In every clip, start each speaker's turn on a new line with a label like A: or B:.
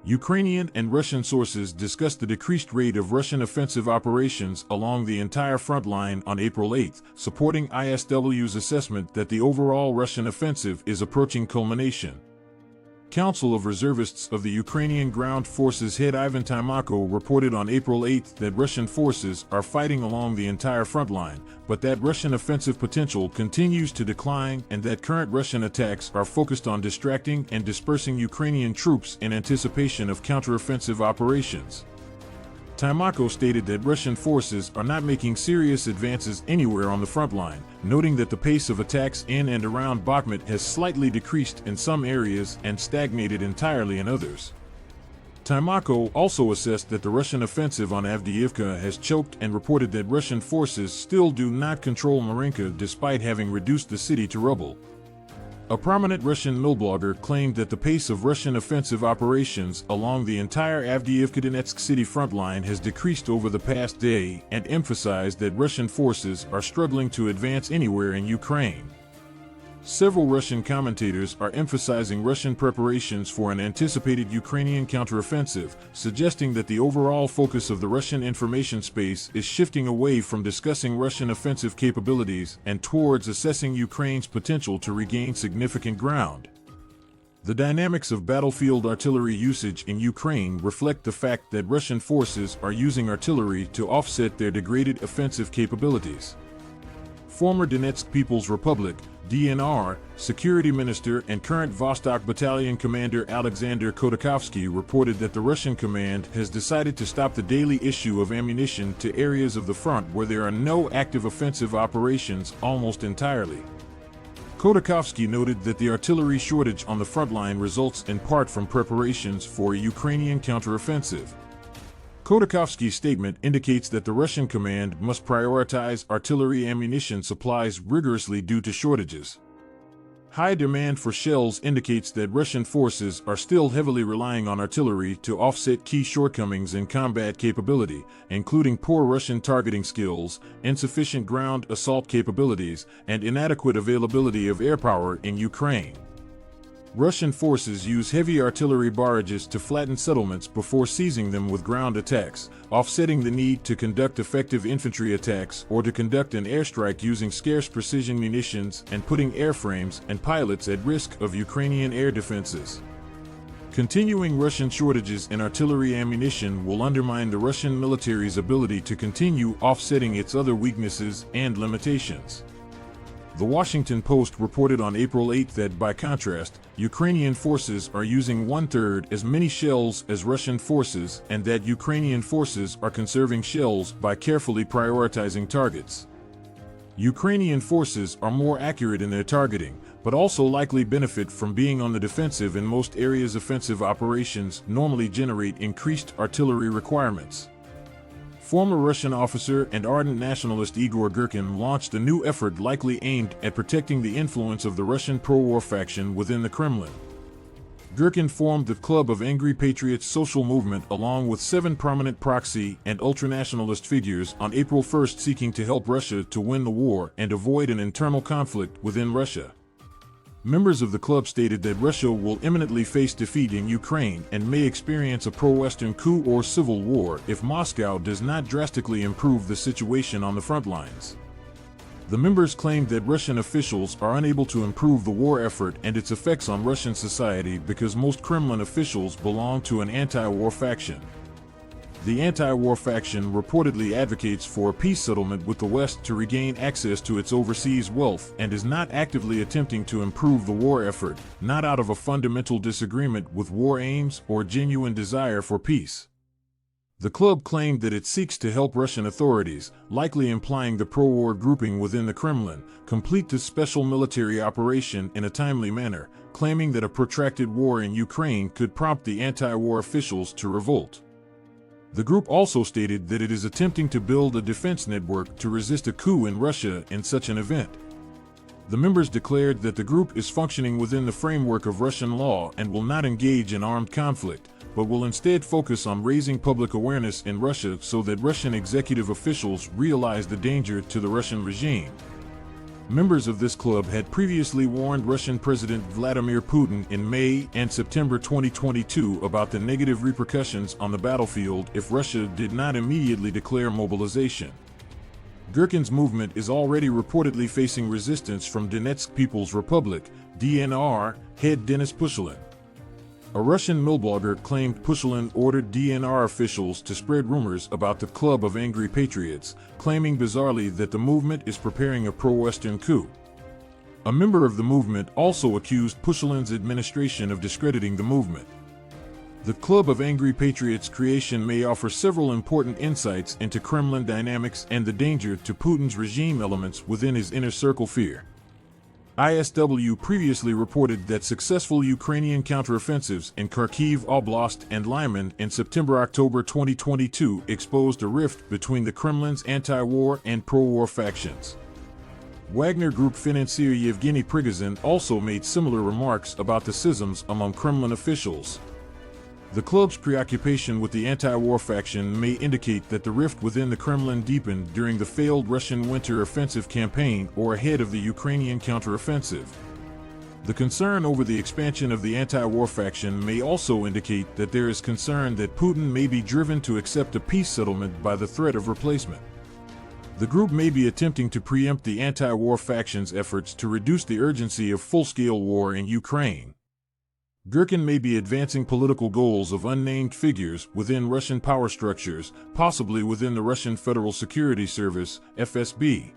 A: Ukrainian and Russian sources discussed the decreased rate of Russian offensive operations along the entire front line on April 8, supporting ISW's assessment that the overall Russian offensive is approaching culmination. Council of Reservists of the Ukrainian Ground Forces head Ivan Tymako reported on April 8 that Russian forces are fighting along the entire front line, but that Russian offensive potential continues to decline and that current Russian attacks are focused on distracting and dispersing Ukrainian troops in anticipation of counteroffensive operations. Tymako stated that Russian forces are not making serious advances anywhere on the front line, noting that the pace of attacks in and around Bakhmut has slightly decreased in some areas and stagnated entirely in others. Tymako also assessed that the Russian offensive on Avdiivka has choked and reported that Russian forces still do not control Marinka despite having reduced the city to rubble. A prominent Russian millblogger claimed that the pace of Russian offensive operations along the entire Avdiivka-Donetsk city front line has decreased over the past day and emphasized that Russian forces are struggling to advance anywhere in Ukraine. Several Russian commentators are emphasizing Russian preparations for an anticipated Ukrainian counteroffensive, suggesting that the overall focus of the Russian information space is shifting away from discussing Russian offensive capabilities and towards assessing Ukraine's potential to regain significant ground. The dynamics of battlefield artillery usage in Ukraine reflect the fact that Russian forces are using artillery to offset their degraded offensive capabilities. Former Donetsk People's Republic (DNR) Security Minister and current Vostok Battalion Commander Alexander Khodakovsky reported that the Russian command has decided to stop the daily issue of ammunition to areas of the front where there are no active offensive operations almost entirely. Khodakovsky noted that the artillery shortage on the front line results in part from preparations for a Ukrainian counteroffensive. Khodakovsky's statement indicates that the Russian command must prioritize artillery ammunition supplies rigorously due to shortages. High demand for shells indicates that Russian forces are still heavily relying on artillery to offset key shortcomings in combat capability, including poor Russian targeting skills, insufficient ground assault capabilities, and inadequate availability of air power in Ukraine. Russian forces use heavy artillery barrages to flatten settlements before seizing them with ground attacks, offsetting the need to conduct effective infantry attacks or to conduct an airstrike using scarce precision munitions and putting airframes and pilots at risk of Ukrainian air defenses. Continuing Russian shortages in artillery ammunition will undermine the Russian military's ability to continue offsetting its other weaknesses and limitations. The Washington Post reported on April 8 that, by contrast, Ukrainian forces are using one-third as many shells as Russian forces and that Ukrainian forces are conserving shells by carefully prioritizing targets. Ukrainian forces are more accurate in their targeting, but also likely benefit from being on the defensive in most areas. Offensive operations normally generate increased artillery requirements. Former Russian officer and ardent nationalist Igor Girkin launched a new effort likely aimed at protecting the influence of the Russian pro-war faction within the Kremlin. Girkin formed the Club of Angry Patriots social movement along with 7 prominent proxy and ultranationalist figures on April 1, seeking to help Russia to win the war and avoid an internal conflict within Russia. Members of the club stated that Russia will imminently face defeat in Ukraine and may experience a pro-Western coup or civil war if Moscow does not drastically improve the situation on the front lines. The members claimed that Russian officials are unable to improve the war effort and its effects on Russian society because most Kremlin officials belong to an anti-war faction. The anti-war faction reportedly advocates for a peace settlement with the West to regain access to its overseas wealth and is not actively attempting to improve the war effort, not out of a fundamental disagreement with war aims or genuine desire for peace. The club claimed that it seeks to help Russian authorities, likely implying the pro-war grouping within the Kremlin, complete the special military operation in a timely manner, claiming that a protracted war in Ukraine could prompt the anti-war officials to revolt. The group also stated that it is attempting to build a defense network to resist a coup in Russia in such an event. The members declared that the group is functioning within the framework of Russian law and will not engage in armed conflict, but will instead focus on raising public awareness in Russia so that Russian executive officials realize the danger to the Russian regime. Members of this club had previously warned Russian President Vladimir Putin in May and September 2022 about the negative repercussions on the battlefield if Russia did not immediately declare mobilization. Gherkin's movement is already reportedly facing resistance from Donetsk People's Republic, DNR, head Denis Pushilin. A Russian millblogger claimed Pushilin ordered DNR officials to spread rumors about the Club of Angry Patriots, claiming bizarrely that the movement is preparing a pro-Western coup. A member of the movement also accused Pushilin's administration of discrediting the movement. The Club of Angry Patriots creation may offer several important insights into Kremlin dynamics and the danger to Putin's regime elements within his inner circle sphere. ISW previously reported that successful Ukrainian counteroffensives in Kharkiv Oblast and Lyman in September-October 2022 exposed a rift between the Kremlin's anti-war and pro-war factions. Wagner Group financier Yevgeny Prigozhin also made similar remarks about the schisms among Kremlin officials. The club's preoccupation with the anti-war faction may indicate that the rift within the Kremlin deepened during the failed Russian winter offensive campaign or ahead of the Ukrainian counteroffensive. The concern over the expansion of the anti-war faction may also indicate that there is concern that Putin may be driven to accept a peace settlement by the threat of replacement. The group may be attempting to preempt the anti-war faction's efforts to reduce the urgency of full-scale war in Ukraine. Gherkin may be advancing political goals of unnamed figures within Russian power structures, possibly within the Russian Federal Security Service, FSB.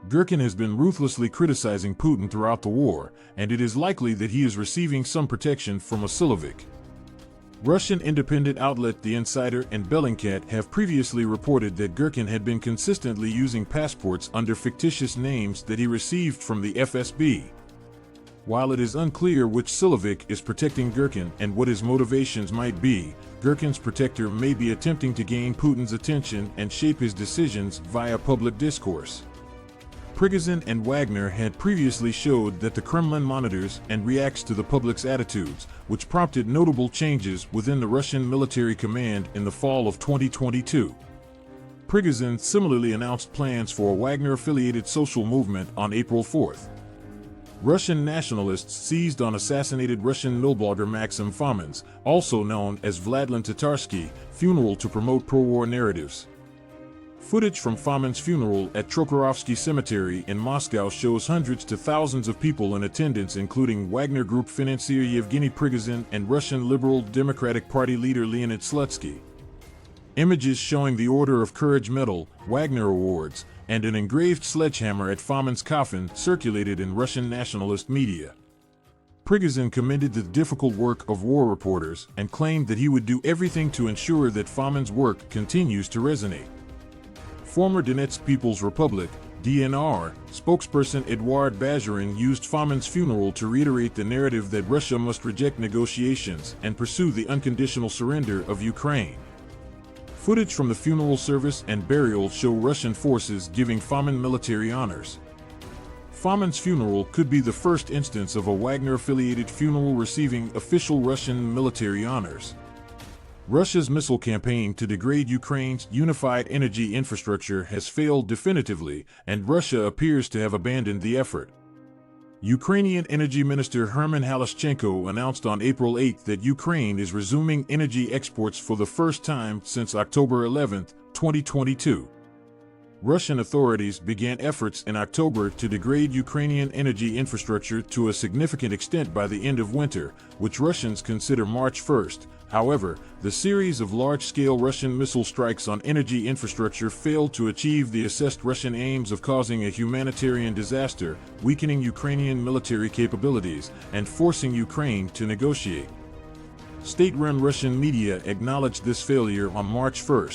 A: Gherkin has been ruthlessly criticizing Putin throughout the war, and it is likely that he is receiving some protection from a Silovic. Russian independent outlet The Insider and Bellingcat have previously reported that Gherkin had been consistently using passports under fictitious names that he received from the FSB. While it is unclear which Silovic is protecting Gherkin and what his motivations might be, Gherkin's protector may be attempting to gain Putin's attention and shape his decisions via public discourse. Prigozhin and Wagner had previously showed that the Kremlin monitors and reacts to the public's attitudes, which prompted notable changes within the Russian military command in the fall of 2022. Prigozhin similarly announced plans for a Wagner-affiliated social movement on April 4th. Russian nationalists seized on assassinated Russian millblogger Maxim Fomin's, also known as Vladlen Tatarsky, funeral to promote pro-war narratives. Footage from Fomin's funeral at Trokharovsky Cemetery in Moscow shows hundreds to thousands of people in attendance, including Wagner Group financier Yevgeny Prigozhin and Russian Liberal Democratic Party leader Leonid Slutsky. Images showing the Order of Courage Medal, Wagner Awards, and an engraved sledgehammer at Fomin's coffin circulated in Russian nationalist media. Prigozhin commended the difficult work of war reporters and claimed that he would do everything to ensure that Fomin's work continues to resonate. Former Donetsk People's Republic, DNR, spokesperson Eduard Bazurin used Fomin's funeral to reiterate the narrative that Russia must reject negotiations and pursue the unconditional surrender of Ukraine. Footage from the funeral service and burial show Russian forces giving Fomin military honors. Fomin's funeral could be the first instance of a Wagner-affiliated funeral receiving official Russian military honors. Russia's missile campaign to degrade Ukraine's unified energy infrastructure has failed definitively, and Russia appears to have abandoned the effort. Ukrainian Energy Minister Herman Halashchenko announced on April 8 that Ukraine is resuming energy exports for the first time since October 11, 2022. Russian authorities began efforts in October to degrade Ukrainian energy infrastructure to a significant extent by the end of winter, which Russians consider March 1. However, the series of large-scale Russian missile strikes on energy infrastructure failed to achieve the assessed Russian aims of causing a humanitarian disaster, weakening Ukrainian military capabilities, and forcing Ukraine to negotiate. State-run Russian media acknowledged this failure on March 1.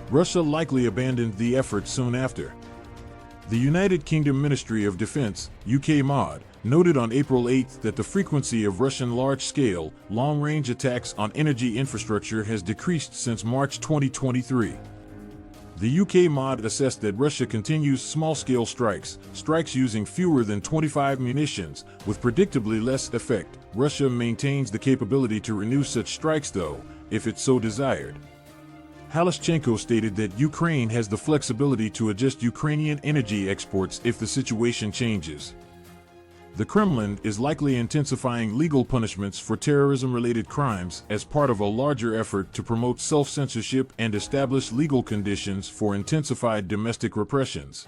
A: Russia likely abandoned the effort soon after. The United Kingdom Ministry of Defense, UK MOD, noted on April 8 that the frequency of Russian large-scale, long-range attacks on energy infrastructure has decreased since March 2023. The UK MOD assessed that Russia continues small-scale strikes using fewer than 25 munitions, with predictably less effect. Russia maintains the capability to renew such strikes though, if it so desired. Halushchenko stated that Ukraine has the flexibility to adjust Ukrainian energy exports if the situation changes. The Kremlin is likely intensifying legal punishments for terrorism-related crimes as part of a larger effort to promote self-censorship and establish legal conditions for intensified domestic repressions.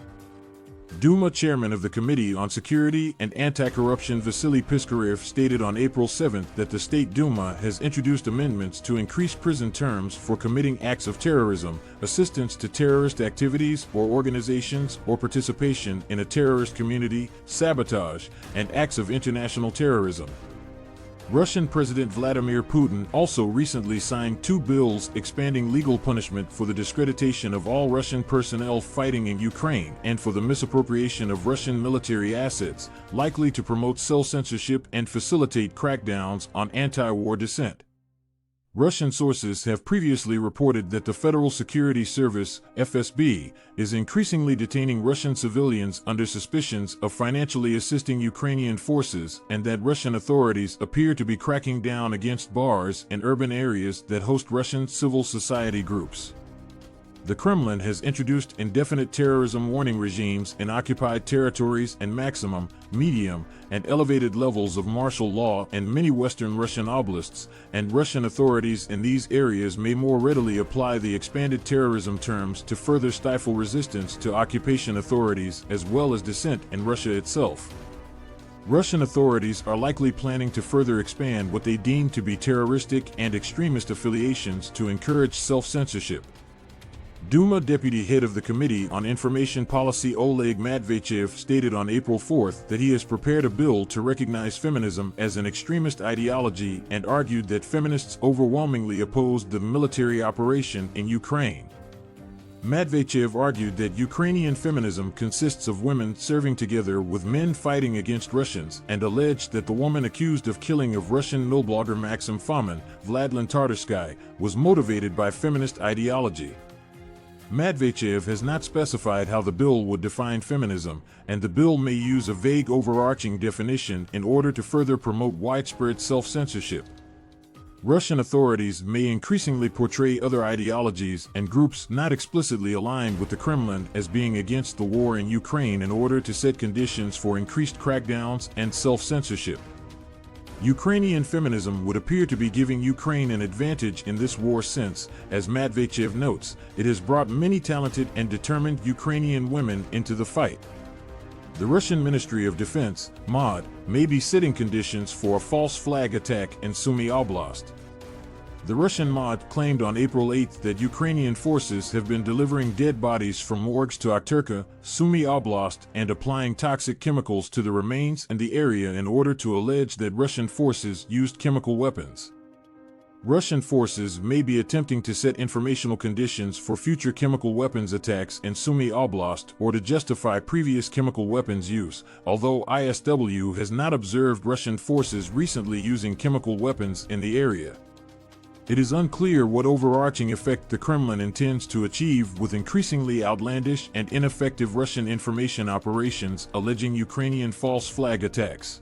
A: Duma chairman of the Committee on Security and Anti-Corruption Vasily Piskarev stated on April 7 that the State Duma has introduced amendments to increase prison terms for committing acts of terrorism, assistance to terrorist activities or organizations, or participation in a terrorist community, sabotage, and acts of international terrorism. Russian President Vladimir Putin also recently signed 2 bills expanding legal punishment for the discreditation of all Russian personnel fighting in Ukraine and for the misappropriation of Russian military assets, likely to promote self-censorship and facilitate crackdowns on anti-war dissent. Russian sources have previously reported that the Federal Security Service, FSB, is increasingly detaining Russian civilians under suspicions of financially assisting Ukrainian forces and that Russian authorities appear to be cracking down against bars and urban areas that host Russian civil society groups. The Kremlin has introduced indefinite terrorism warning regimes in occupied territories and maximum, medium, and elevated levels of martial law in many Western Russian oblasts, and Russian authorities in these areas may more readily apply the expanded terrorism terms to further stifle resistance to occupation authorities as well as dissent in Russia itself. Russian authorities are likely planning to further expand what they deem to be terroristic and extremist affiliations to encourage self-censorship. Duma deputy head of the Committee on Information Policy Oleg Matveyev stated on April 4 that he has prepared a bill to recognize feminism as an extremist ideology and argued that feminists overwhelmingly opposed the military operation in Ukraine. Matveyev argued that Ukrainian feminism consists of women serving together with men fighting against Russians and alleged that the woman accused of killing of Russian millblogger Maxim Fomin, Vladlen Tartarsky, was motivated by feminist ideology. Matveyev has not specified how the bill would define feminism, and the bill may use a vague overarching definition in order to further promote widespread self-censorship. Russian authorities may increasingly portray other ideologies and groups not explicitly aligned with the Kremlin as being against the war in Ukraine in order to set conditions for increased crackdowns and self-censorship. Ukrainian feminism would appear to be giving Ukraine an advantage in this war since, as Matveyev notes, it has brought many talented and determined Ukrainian women into the fight. The Russian Ministry of Defense, MOD, may be setting conditions for a false flag attack in Sumy Oblast. The Russian MOD claimed on April 8 that Ukrainian forces have been delivering dead bodies from morgues to Akhturka, Sumy Oblast, and applying toxic chemicals to the remains in the area in order to allege that Russian forces used chemical weapons. Russian forces may be attempting to set informational conditions for future chemical weapons attacks in Sumy Oblast or to justify previous chemical weapons use, although ISW has not observed Russian forces recently using chemical weapons in the area. It is unclear what overarching effect the Kremlin intends to achieve with increasingly outlandish and ineffective Russian information operations alleging Ukrainian false flag attacks.